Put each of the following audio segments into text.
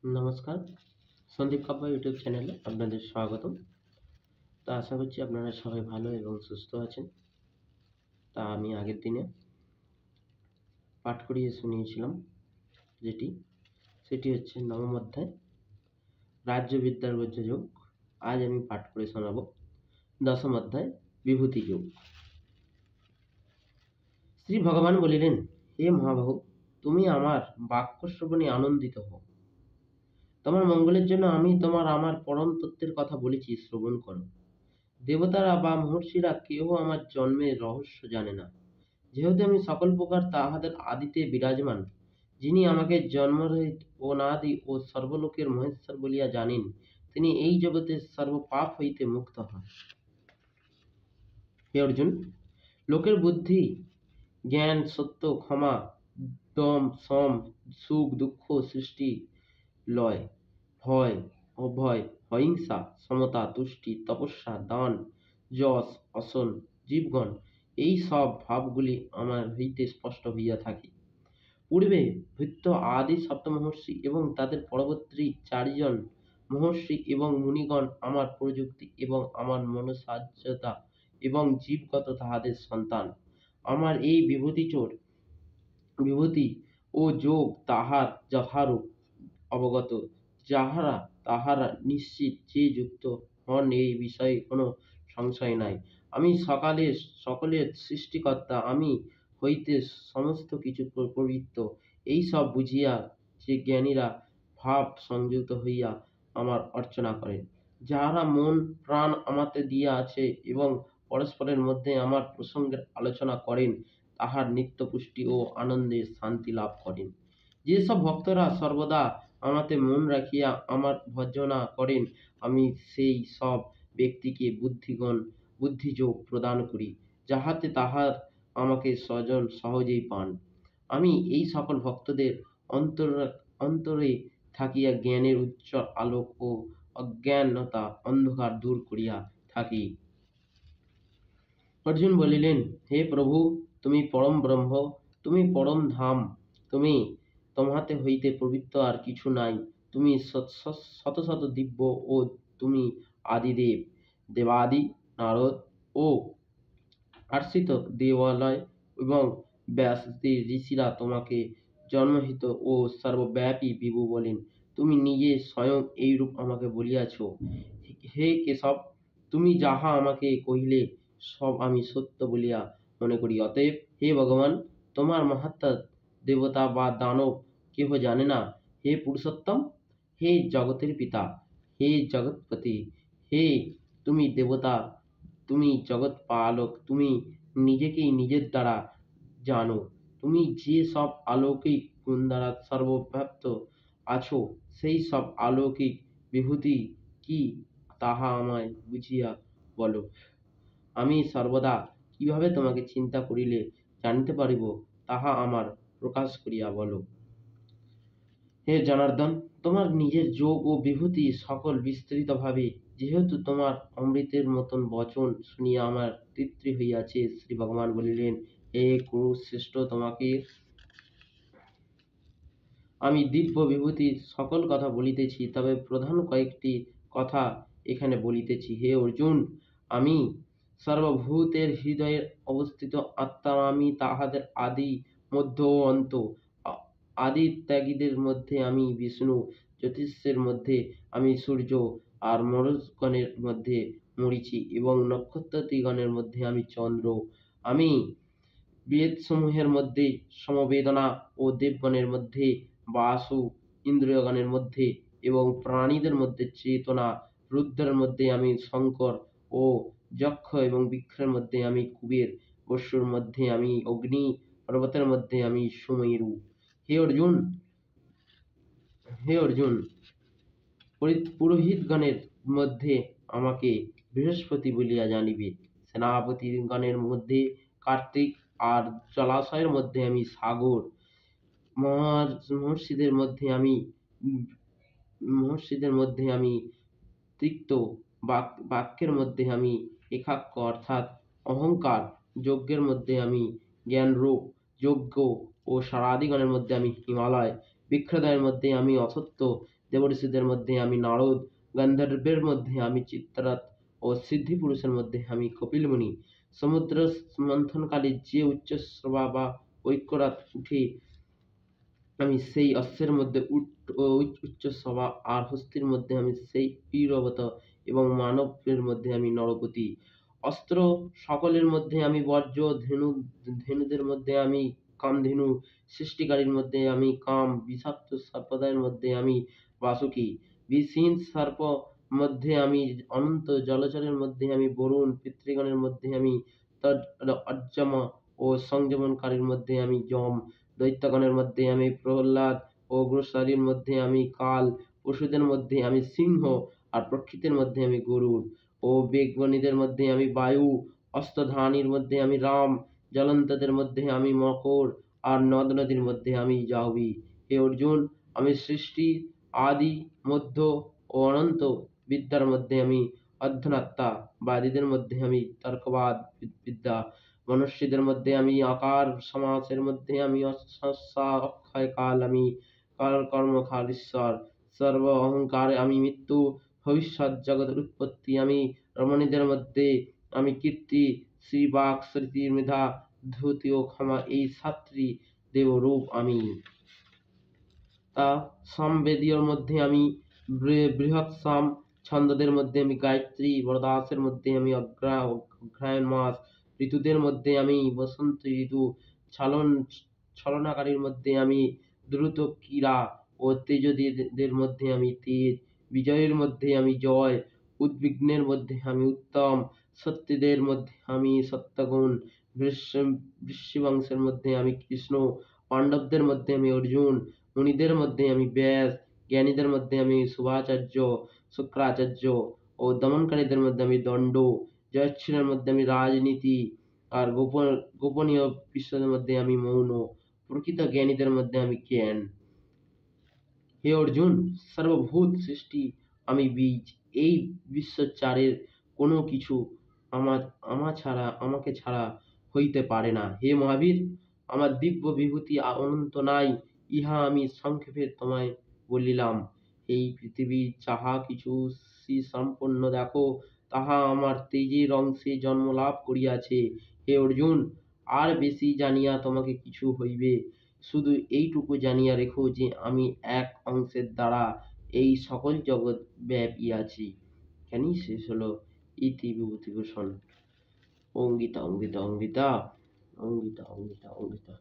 নমস্কার, সন্দীপ কাব্য ইউটিউব চ্যানেলে আপনাদের স্বাগতম। তা আশা করছি আপনারা সবাই ভালো এবং সুস্থ আছেন। তা আমি আগের দিনে পাঠ করিয়ে শুনিয়েছিলাম সেটি হচ্ছে নবম অধ্যায় রাজ্যবিদ্যার যোগ। আজ আমি পাঠ করে শোনাব দশম অধ্যায় বিভূতি যোগ। শ্রী ভগবান বলিলেন, হে মহাবাহু, তুমি আমার বাক্য শ্রবণে আনন্দিত হও। তোমার মঙ্গলের জন্য আমি আমার পরম তত্ত্বের কথা বলেছি, শ্রবণ করো। দেবতারা বা মহর্ষিরা কেউ আমার জন্মের রহস্য জানে না, যেহেতু আমি সকল প্রকার তাহাদের আদিতে বিরাজমান। যিনি আমাকে জন্মরহিত অনাদি ও সর্বলোকের মহেশ্বর বলিয়া জানেন, তিনি এই জগতের সর্বপাপ হইতে মুক্ত হন। হে অর্জুন, লোকের বুদ্ধি, জ্ঞান, সত্য, ক্ষমা, দম, সম, সুখ, দুঃখ, সৃষ্টি, লয়, ভয়, অভয়, অহিংসা, সমতা, তুষ্টি, তপস্যা, দান, যশ, অসন, জীবগণ, এই সব ভাবগুলি আমার হইতে স্পষ্ট হইয়া থাকে। পূর্বে ভৃত্য আদি সপ্তমহর্ষি এবং তাদের পরবর্তী 4 জন মহর্ষি এবং মুনিগণ আমার প্রযুক্তি এবং আমার মনসাহ্যতা এবং জীবগত তাহাদের সন্তান। আমার এই বিভূতি ও যোগ তাহার যথারূপ অবগত, তাহারা নিশ্চিত যে যুক্ত হন, এই বিষয়ে কোনো সংশয় নাই। আমি সকলের সৃষ্টিকর্তা, আমি হইতে সমস্ত কিছু প্রবৃত্ত, এই সব বুঝিয়া যে জ্ঞানীরা ভাব সংযুক্ত হইয়া আমার অর্চনা করেন। যাহারা মন প্রাণ আমাতে দিয়া আছে এবং পরস্পরের মধ্যে আমার প্রসঙ্গের আলোচনা করেন, তাহার নিত্য পুষ্টি ও আনন্দে শান্তি লাভ করেন। যেসব ভক্তরা সর্বদা আমাতে মন রাখিয়া আমার ভজনা করেন, আমি সেই সব ব্যক্তিকে বুদ্ধিযোগ প্রদান করি, যাহাতে তাহার আমাকে স্বজন সহজেই পান। আমি এই সকল ভক্তদের অন্তরে থাকিয়া জ্ঞানের উজ্জ্বল আলোক ও অজ্ঞানতা অন্ধকার দূর করিয়া থাকি। অর্জুন বলিলেন, হে প্রভু, তুমি পরম ব্রহ্ম, তুমি পরম ধাম, তুমি তোমাতে হইতে পবিত্র আর কিছু নাই। তুমি শত শত দিব্য ও তুমি আদিদেব। দেবাদি নারদ ও আশ্রিত দেবালয় এবং ব্যাসদি ঋষিরা তোমাকে জন্মহিত ও সর্বব্যাপী বিভু বলেন। তুমি নিজে স্বয়ং এইরূপ আমাকে বলিয়াছ। হে কেশব, তুমি যাহা আমাকে কহিলে সব আমি সত্য বলিয়া মনে করি। অতএব হে ভগবান, তোমার মাহাত্ম্য দেবতা বা দানব কেহ জানে না। হে পুরুষোত্তম, হে জগতের পিতা, হে জগৎপতি, হে তুমি দেবতা, তুমি জগৎ পালক, তুমি নিজেকেই নিজের দ্বারা জানো। তুমি যে সব অলৌকিক গুণ দ্বারা সর্বব্যাপ্ত আছো, সেই সব অলৌকিক বিভূতি কি, তাহা আমায় বুঝিয়া বলো। আমি সর্বদা কিভাবে তোমাকে চিন্তা করিলে জানিতে পারিব, তাহা আমার প্রকাশ করিয়া বলো। হে জনার্দন, তোমার নিজের যোগ ও বিভূতি সকল বিস্তৃতভাবে, যেহেতু তোমার অমৃতের মতন বচন শুনিয়া আমার তৃপ্তি হইয়াছে। শ্রী ভগবান বলিলেন, হে কুরুশ্রেষ্ঠ, তোমাকে আমি দিব্য বিভূতির সকল কথা বলিতেছি, তবে প্রধান কয়েকটি কথা এখানে বলিতেছি। হে অর্জুন, আমি সর্বভূতের হৃদয়ে অবস্থিত আত্মা, আমি তাহাদের আদি, মধ্য ও অন্ত। আদি ত্যাগীদের মধ্যে আমি বিষ্ণু, জ্যোতিষের মধ্যে আমি সূর্য, আর মরুৎগণের মধ্যে মরীচি এবং নক্ষত্রাদিগণের মধ্যে আমি চন্দ্র। আমি বেদসমূহের মধ্যে সমবেদনা ও দেবগণের মধ্যে বাসু, ইন্দ্রিয়গণের মধ্যে এবং প্রাণীদের মধ্যে চেতনা, রুদ্রের মধ্যে আমি শঙ্কর ও যক্ষ এবং বৃক্ষের মধ্যে আমি কুবের, বস্যুর মধ্যে আমি অগ্নি, পর্বতের মধ্যে আমি সুমেরু। হে অর্জুন, হে অর্জুন, পুরোহিতগণের মধ্যে আমাকে বৃহস্পতি বলিয়া জানিবে, সেনাপতিগণের মধ্যে কার্তিক, আর জলাশয়ের মধ্যে আমি সাগর, মহর্ষিদের মধ্যে আমি তিক্ত, বাক্যের মধ্যে আমি একাক্ষ অর্থাৎ অহংকার, যজ্ঞের মধ্যে আমি জ্ঞানরূপ যজ্ঞ ও সারাদিগণের মধ্যে আমি হিমালয়, বৃক্ষদ্বয়ের মধ্যে আমি অসত্য, দেবর্ষিদের মধ্যে আমি নারদ, গন্ধর্বের মধ্যে আমি চিত্ররথ ও সিদ্ধি পুরুষের মধ্যে আমি কপিল মুনি। সমুদ্র মন্থনকালে যে উচ্চশ্রবা বা ঐক্যরাত উঠে আমি সেই অশ্বের মধ্যে উচ্চশ্রবা, আর হস্তির মধ্যে আমি সেই ঐরাবত, এবং মানবের মধ্যে আমি নরপতি। অস্ত্র সকলের মধ্যে আমি বজ্র, ধেনুদের মধ্যে আমি কামধেনু, সৃষ্টিকারীর মধ্যে আমি কাম, বিষাক্ত সর্পদের মধ্যে আমি বাসুকী, বিষহীন সর্প মধ্যে আমি অনন্ত, জলচরের মধ্যে আমি বরুণ, পিতৃগণের মধ্যে আমি অর্যমা, ও সংযমনকারীর মধ্যে আমি যম, দৈত্যগণের মধ্যে আমি প্রহ্লাদ, ও অগ্রসরীর মধ্যে আমি কাল, পশুদের মধ্যে আমি সিংহ, আর প্রকৃতির মধ্যে আমি গরুড়, ও বেগবনীদের মধ্যে আমি বায়ু, অষ্টধানীর মধ্যে আমি রাম, জ্বলন্তদের মধ্যে আমি মকর, আর নদ নদীর মধ্যে আমি জাহ্নবী। হে অর্জুন, আমি সৃষ্টি, আদি, মধ্য ও অনন্ত বিদ্যার মধ্যে আমি অধ্যন্মাত্মা, বাদীদের মধ্যে আমি তর্কবাদ বিদ্যা, মনুষ্যদের মধ্যে আমি আকার, সমাসের মধ্যে আমি অক্ষয় কাল, আমি কাল কর্ম কাল ঈশ্বর, সর্ব অহংকার আমি মৃত্যু, ভবিষ্যৎ জগতের উৎপত্তি আমি, রমণীদের মধ্যে আমি কীর্তি, শ্রীবাক, স্মৃতি, মেধা, ধূতি ও ক্ষমা, এই সাতটি দেবরূপ আমি। তা সামবেদীর মধ্যে আমি বৃহৎ সাম, ছন্দদের মধ্যে আমি গায়ত্রী, বরদাসের মধ্যে আমি অগ্রহায়ণ মাস, ঋতুদের মধ্যে আমি বসন্ত ঋতু, ছলনাকারীর মধ্যে আমি দ্রুত ক্রীড়া, ও তেজদের মধ্যে আমি তেজ, বিজয়ের মধ্যে আমি জয়, উদ্বিগ্নের মধ্যে আমি উত্তম, সত্যদের মধ্যে আমি সত্যগুণ, বৃষ্যবংশের মধ্যে আমি কৃষ্ণ, পাণ্ডবদের মধ্যে আমি অর্জুন, মুনিদের মধ্যে আমি ব্যাস, জ্ঞানীদের মধ্যে আমি শুভাচার্য, শুক্রাচার্য, ও দমনকারীদের মধ্যে আমি দণ্ড, জয়চ্ছলের মধ্যে আমি রাজনীতি, আর গোপনীয় বিষয়ের মধ্যে আমি মৌন, প্রকৃত জ্ঞানীদের মধ্যে আমি জ্ঞান। হে অর্জুন, সর্বভূত সৃষ্টি আমি বীজ, এই বিশ্বচারের কোনো কিছু আমাকে ছাড়া হইতে পারে না। হে মহাবীর, আমার দিব্য বিভূতি অনন্ত নাই, ইহা আমি সংক্ষেপে তোমায় বলিলাম। এই পৃথিবী যাহা কিছু শ্রীসম্পন্ন দেখো, তাহা আমার তেজের অংশে জন্মলাভ করিয়াছে। হে অর্জুন, আর বেশি জানিয়া তোমাকে কিছু হইবে, শুধু এইটুকু জানিয়া রেখো যে আমি এক অংশের দ্বারা এই সকল জগৎ ব্যাপিয়াছি। এখানেই শেষ হলো ইতি বিভূতিভূষণ। অঙ্গিতা অঙ্গিতা অঙ্গিতা অঙ্গিতা অঙ্গিতা অঙ্গিতা।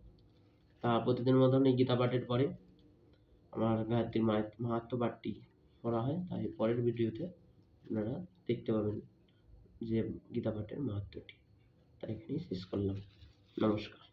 তা প্রতিদিন মতন এই গীতা পাঠের পরে আমার গায়ত্রীর মাহাত্ম্য পাঠটি করা হয়, তাই পরের ভিডিওতে আপনারা দেখতে পাবেন যে গীতা পাঠের মাহাত্ম্যটি। তাই এখানেই শেষ করলাম। নমস্কার।